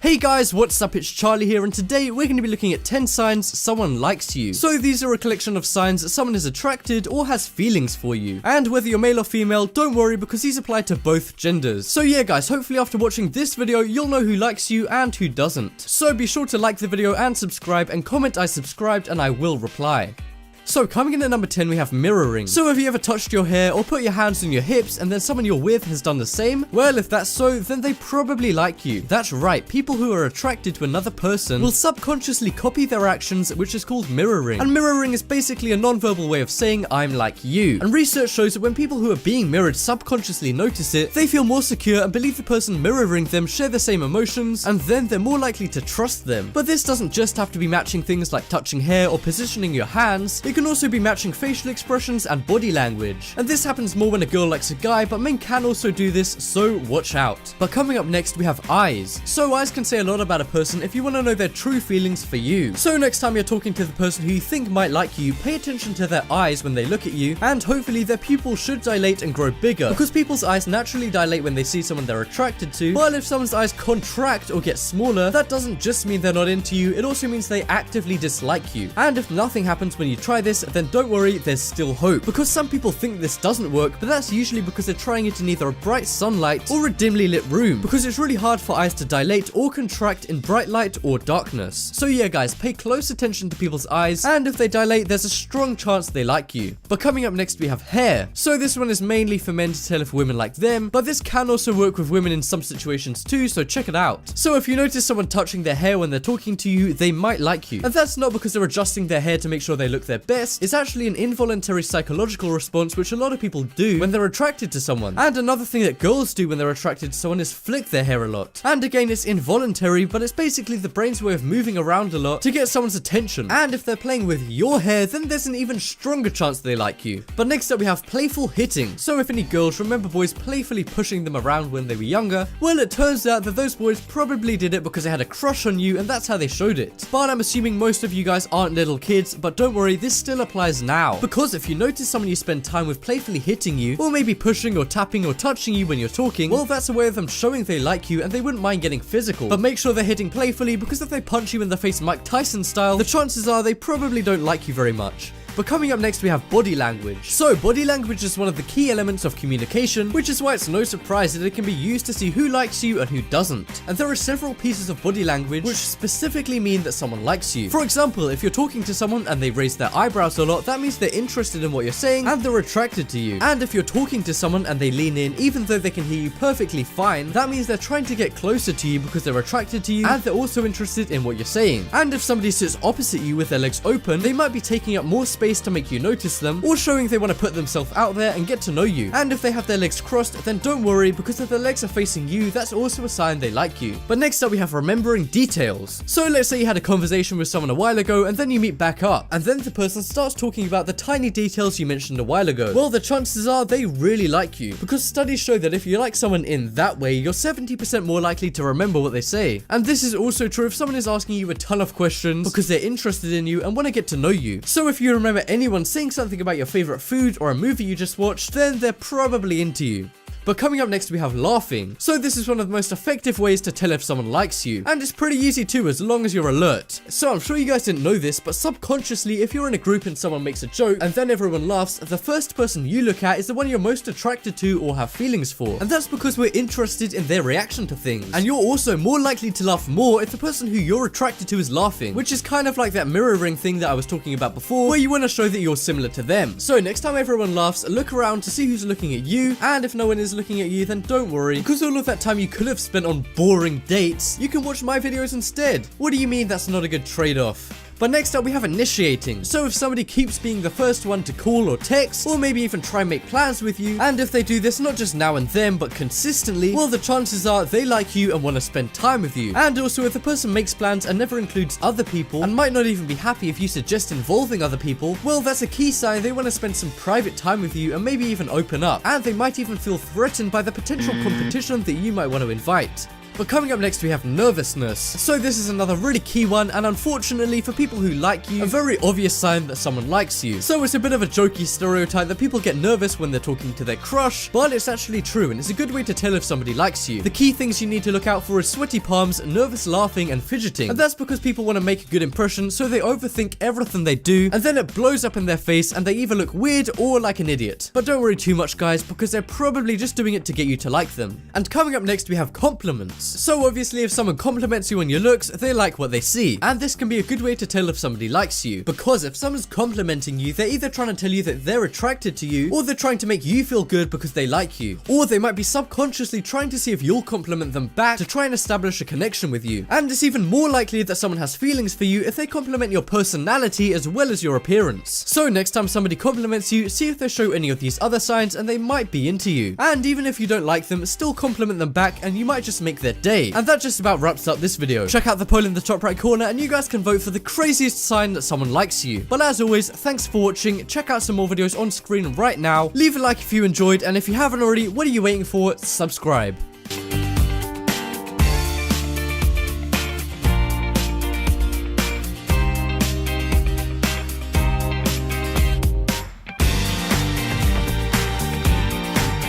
Hey guys, what's up? It's Charlie here, and today we're going to be looking at 10 signs someone likes you. So these are a collection of signs that someone is attracted or has feelings for you. And whether you're male or female, don't worry because these apply to both genders. So yeah guys, hopefully after watching this video, you'll know who likes you and who doesn't. So be sure to like the video and subscribe, and comment I subscribed and I will reply. So coming in at number 10, we have mirroring. So have you ever touched your hair or put your hands on your hips and then someone you're with has done the same? Well, if that's so, then they probably like you. That's right, people who are attracted to another person will subconsciously copy their actions, which is called mirroring. And mirroring is basically a non-verbal way of saying I'm like you. And research shows that when people who are being mirrored subconsciously notice it, they feel more secure and believe the person mirroring them share the same emotions, and then they're more likely to trust them. But this doesn't just have to be matching things like touching hair or positioning your hands. It can also be matching facial expressions and body language. And this happens more when a girl likes a guy, but men can also do this, so watch out. But coming up next, we have eyes. So eyes can say a lot about a person if you want to know their true feelings for you. So next time you're talking to the person who you think might like you, pay attention to their eyes when they look at you, and hopefully their pupils should dilate and grow bigger, because people's eyes naturally dilate when they see someone they're attracted to. While if someone's eyes contract or get smaller, that doesn't just mean they're not into you, it also means they actively dislike you. And if nothing happens when you try this, then don't worry, there's still hope, because some people think this doesn't work, but that's usually because they're trying it in either a bright sunlight or a dimly lit room, because it's really hard for eyes to dilate or contract in bright light or darkness. So yeah guys, pay close attention to people's eyes, and if they dilate, there's a strong chance they like you. But coming up next, we have hair. So this one is mainly for men to tell if women like them, but this can also work with women in some situations too, so check it out. So if you notice someone touching their hair when they're talking to you, they might like you. And that's not because they're adjusting their hair to make sure they look their best, it's actually an involuntary psychological response which a lot of people do when they're attracted to someone. And another thing that girls do when they're attracted to someone is flick their hair a lot. And again, it's involuntary, but it's basically the brain's way of moving around a lot to get someone's attention. And if they're playing with your hair, then there's an even stronger chance they like you. But next up, we have playful hitting. So if any girls remember boys playfully pushing them around when they were younger, well, it turns out that those boys probably did it because they had a crush on you and that's how they showed it. But I'm assuming most of you guys aren't little kids, but don't worry, this still applies now. Because if you notice someone you spend time with playfully hitting you, or maybe pushing or tapping or touching you when you're talking, well, that's a way of them showing they like you and they wouldn't mind getting physical. But make sure they're hitting playfully, because if they punch you in the face Mike Tyson style, the chances are they probably don't like you very much. But coming up next, we have body language. So body language is one of the key elements of communication, which is why it's no surprise that it can be used to see who likes you and who doesn't. And there are several pieces of body language which specifically mean that someone likes you. For example, if you're talking to someone and they raise their eyebrows a lot, that means they're interested in what you're saying and they're attracted to you. And if you're talking to someone and they lean in even though they can hear you perfectly fine, that means they're trying to get closer to you because they're attracted to you and they're also interested in what you're saying. And if somebody sits opposite you with their legs open, they might be taking up more space to make you notice them, or showing they want to put themselves out there and get to know you. And if they have their legs crossed, then don't worry, because if their legs are facing you, that's also a sign they like you. But next up, we have remembering details. So let's say you had a conversation with someone a while ago and then you meet back up, and then the person starts talking about the tiny details you mentioned a while ago. Well, the chances are they really like you, because studies show that if you like someone in that way, you're 70% more likely to remember what they say. And this is also true if someone is asking you a ton of questions because they're interested in you and want to get to know you. So if you remember anyone saying something about your favorite food or a movie you just watched, then they're probably into you. But coming up next, we have laughing. So this is one of the most effective ways to tell if someone likes you, and it's pretty easy too as long as you're alert. So I'm sure you guys didn't know this, but subconsciously, if you're in a group and someone makes a joke and then everyone laughs, the first person you look at is the one you're most attracted to or have feelings for. And that's because we're interested in their reaction to things. And you're also more likely to laugh more if the person who you're attracted to is laughing, which is kind of like that mirroring thing that I was talking about before, where you want to show that you're similar to them. So next time everyone laughs, look around to see who's looking at you, and if no one is looking at you, then don't worry, because all of that time you could have spent on boring dates, you can watch my videos instead. What do you mean that's not a good trade-off? But next up, we have initiating. So if somebody keeps being the first one to call or text, or maybe even try and make plans with you, and if they do this not just now and then, but consistently, well, the chances are they like you and want to spend time with you. And also, if the person makes plans and never includes other people, and might not even be happy if you suggest involving other people, well, that's a key sign they want to spend some private time with you and maybe even open up. And they might even feel threatened by the potential competition that you might want to invite. But coming up next we have nervousness. So this is another really key one, and unfortunately for people who like you, a very obvious sign that someone likes you. So it's a bit of a jokey stereotype that people get nervous when they're talking to their crush, but it's actually true, and it's a good way to tell if somebody likes you. The key things you need to look out for is sweaty palms, nervous laughing, and fidgeting. And that's because people want to make a good impression, so they overthink everything they do, and then it blows up in their face and they either look weird or like an idiot. But don't worry too much, guys, because they're probably just doing it to get you to like them. And coming up next we have compliments. So obviously if someone compliments you on your looks, they like what they see. And this can be a good way to tell if somebody likes you, because if someone's complimenting you, they're either trying to tell you that they're attracted to you, or they're trying to make you feel good because they like you. Or they might be subconsciously trying to see if you'll compliment them back to try and establish a connection with you. And it's even more likely that someone has feelings for you if they compliment your personality as well as your appearance. So next time somebody compliments you, see if they show any of these other signs and they might be into you. And even if you don't like them, still compliment them back and you might just make their day. And that just about wraps up this video. Check out the poll in the top right corner and you guys can vote for the craziest sign that someone likes you. But as always, thanks for watching. Check out some more videos on screen right now. Leave a like if you enjoyed, and if you haven't already, what are you waiting for? Subscribe.